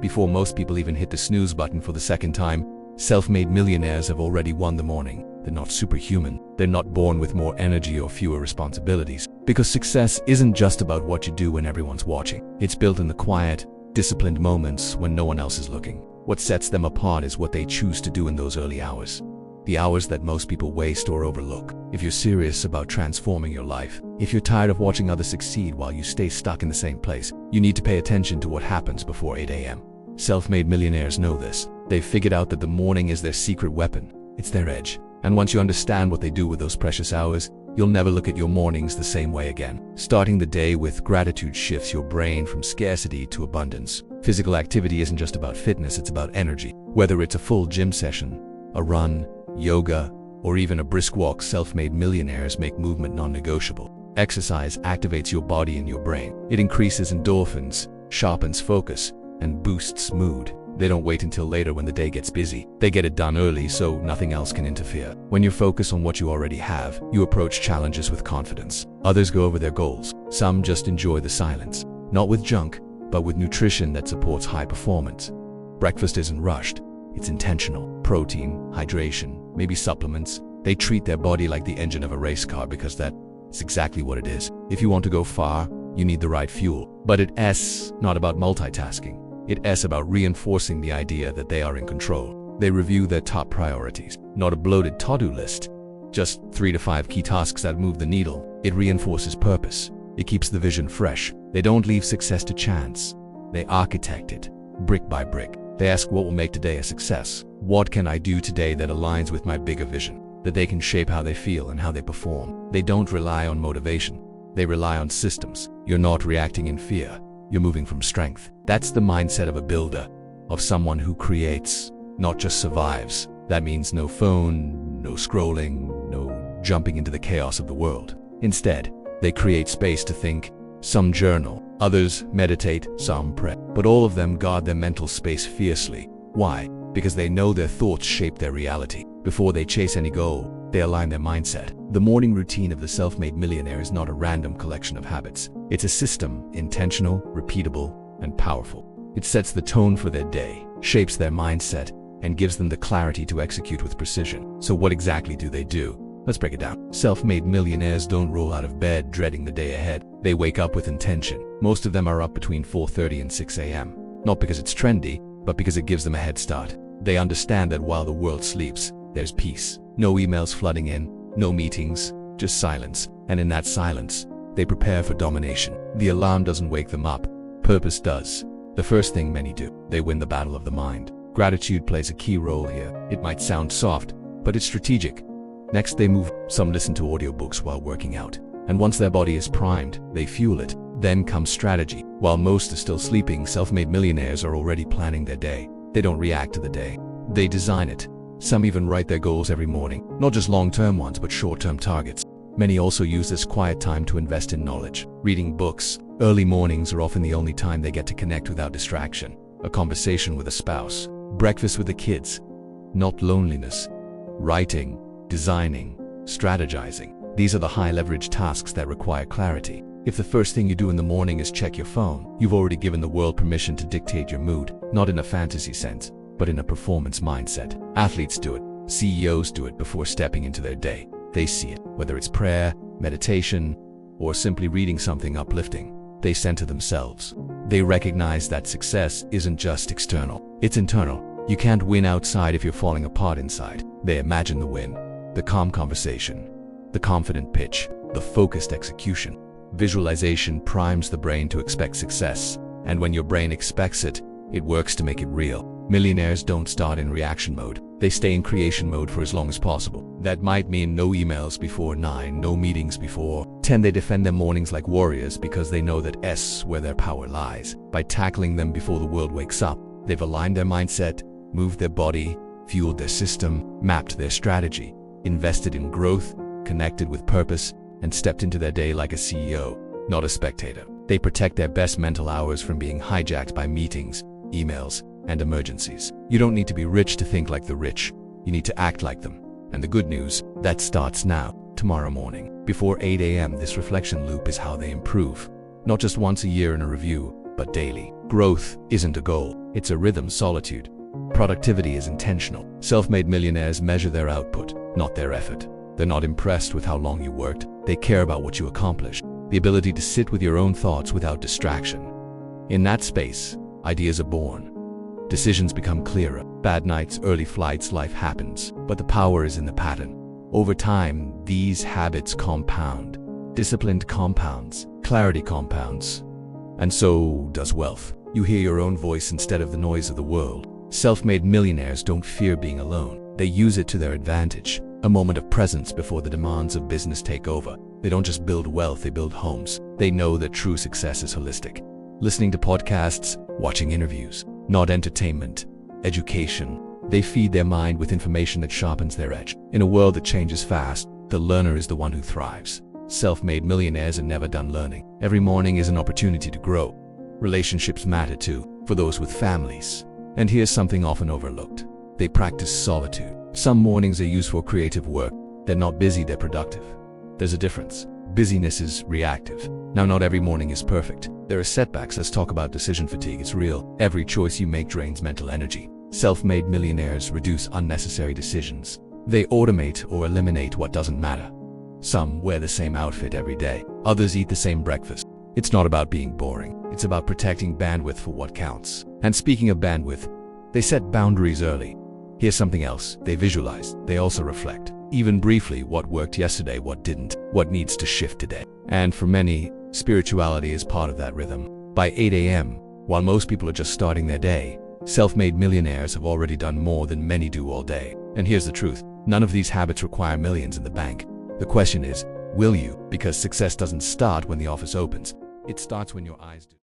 Before most people even hit the snooze button for the second time, self-made millionaires have already won the morning. They're not superhuman. They're not born with more energy or fewer responsibilities. Because success isn't just about what you do when everyone's watching. It's built in the quiet, disciplined moments when no one else is looking. What sets them apart is what they choose to do in those early hours. The hours that most people waste or overlook. If you're serious about transforming your life, if you're tired of watching others succeed while you stay stuck in the same place, you need to pay attention to what happens before 8 a.m. Self-made millionaires know this. They've figured out that the morning is their secret weapon. It's their edge. And once you understand what they do with those precious hours, you'll never look at your mornings the same way again. Starting the day with gratitude shifts your brain from scarcity to abundance. Physical activity isn't just about fitness, it's about energy. Whether it's a full gym session, a run, yoga, or even a brisk walk, self-made millionaires make movement non-negotiable. Exercise activates your body and your brain. It increases endorphins, sharpens focus, and boosts mood. They don't wait until later when the day gets busy. They get it done early so nothing else can interfere. When you focus on what you already have, you approach challenges with confidence. Others go over their goals. Some just enjoy the silence. Not with junk, but with nutrition that supports high performance. Breakfast isn't rushed. It's intentional. Protein, hydration, maybe supplements. They treat their body like the engine of a race car because that's exactly what it is. If you want to go far, you need the right fuel. But it's not about multitasking. It's about reinforcing the idea that they are in control. They review their top priorities, not a bloated to-do list, just 3 to 5 key tasks that move the needle. It reinforces purpose. It keeps the vision fresh. They don't leave success to chance. They architect it, brick by brick. They ask, what will make today a success? What can I do today that aligns with my bigger vision? That they can shape how they feel and how they perform. They don't rely on motivation. They rely on systems. You're not reacting in fear. You're moving from strength. That's the mindset of a builder, of someone who creates, not just survives. That means no phone, no scrolling, no jumping into the chaos of the world. Instead, they create space to think. Some journal, others meditate, some pray. But all of them guard their mental space fiercely. Why? Because they know their thoughts shape their reality. Before they chase any goal, they align their mindset. The morning routine of the self-made millionaire is not a random collection of habits. It's a system, intentional, repeatable, and powerful. It sets the tone for their day, shapes their mindset, and gives them the clarity to execute with precision. So what exactly do they do? Let's break it down. Self-made millionaires don't roll out of bed dreading the day ahead. They wake up with intention. Most of them are up between 4:30 and 6 a.m. Not because it's trendy, but because it gives them a head start. They understand that while the world sleeps, there's peace. No emails flooding in, no meetings, just silence. And in that silence, they prepare for domination. The alarm doesn't wake them up. Purpose does. The first thing many do, they win the battle of the mind. Gratitude plays a key role here. It might sound soft, but it's strategic. Next, they move. Some listen to audiobooks while working out. And once their body is primed, they fuel it. Then comes strategy. While most are still sleeping, self-made millionaires are already planning their day. They don't react to the day. They design it. Some even write their goals every morning. Not just long-term ones, but short-term targets. Many also use this quiet time to invest in knowledge. Reading books. Early mornings are often the only time they get to connect without distraction. A conversation with a spouse. Breakfast with the kids. Not loneliness. Writing. Designing. Strategizing. These are the high-leverage tasks that require clarity. If the first thing you do in the morning is check your phone, you've already given the world permission to dictate your mood, not in a fantasy sense, but in a performance mindset. Athletes do it. CEOs do it before stepping into their day. They see it, whether it's prayer, meditation, or simply reading something uplifting. They center themselves. They recognize that success isn't just external, it's internal. You can't win outside if you're falling apart inside. They imagine the win, the calm conversation, the confident pitch, the focused execution. Visualization primes the brain to expect success, and when your brain expects it, it works to make it real. Millionaires don't start in reaction mode. They stay in creation mode for as long as possible. That might mean no emails before 9, no meetings before 10. They defend their mornings like warriors because they know that's where their power lies. By tackling them before the world wakes up, they've aligned their mindset, moved their body, fueled their system, mapped their strategy, invested in growth, connected with purpose, and stepped into their day like a CEO, not a spectator. They protect their best mental hours from being hijacked by meetings, emails, and emergencies. You don't need to be rich to think like the rich. You need to act like them. And the good news, that starts now, tomorrow morning. Before 8 a.m., this reflection loop is how they improve. Not just once a year in a review, but daily. Growth isn't a goal, It's a rhythm solitude. Productivity is intentional. Self-made millionaires measure their output, not their effort. They're not impressed with how long you worked. They care about what you accomplished, the ability to sit with your own thoughts without distraction. In that space, ideas are born. Decisions become clearer. Bad nights, early flights, life happens. But the power is in the pattern. Over time, these habits compound. Disciplined compounds. Clarity compounds. And so does wealth. You hear your own voice instead of the noise of the world. Self-made millionaires don't fear being alone. They use it to their advantage. A moment of presence before the demands of business take over. They don't just build wealth, they build homes. They know that true success is holistic. Listening to podcasts, watching interviews, not entertainment, education. They feed their mind with information that sharpens their edge. In a world that changes fast, the learner is the one who thrives. Self-made millionaires are never done learning. Every morning is an opportunity to grow. Relationships matter too, for those with families. And here's something often overlooked. They practice solitude. Some mornings are used for creative work. They're not busy, they're productive. There's a difference. Busyness is reactive. Now, not every morning is perfect. There are setbacks. Let's talk about decision fatigue. It's real. Every choice you make drains mental energy. Self-made millionaires reduce unnecessary decisions. They automate or eliminate what doesn't matter. Some wear the same outfit every day. Others eat the same breakfast. It's not about being boring. It's about protecting bandwidth for what counts. And speaking of bandwidth, they set boundaries early. Here's something else. They visualize. They also reflect. Even briefly, what worked yesterday, what didn't, what needs to shift today. And for many, spirituality is part of that rhythm. By 8 a.m., while most people are just starting their day, self-made millionaires have already done more than many do all day. And here's the truth. None of these habits require millions in the bank. The question is, will you? Because success doesn't start when the office opens. It starts when your eyes do.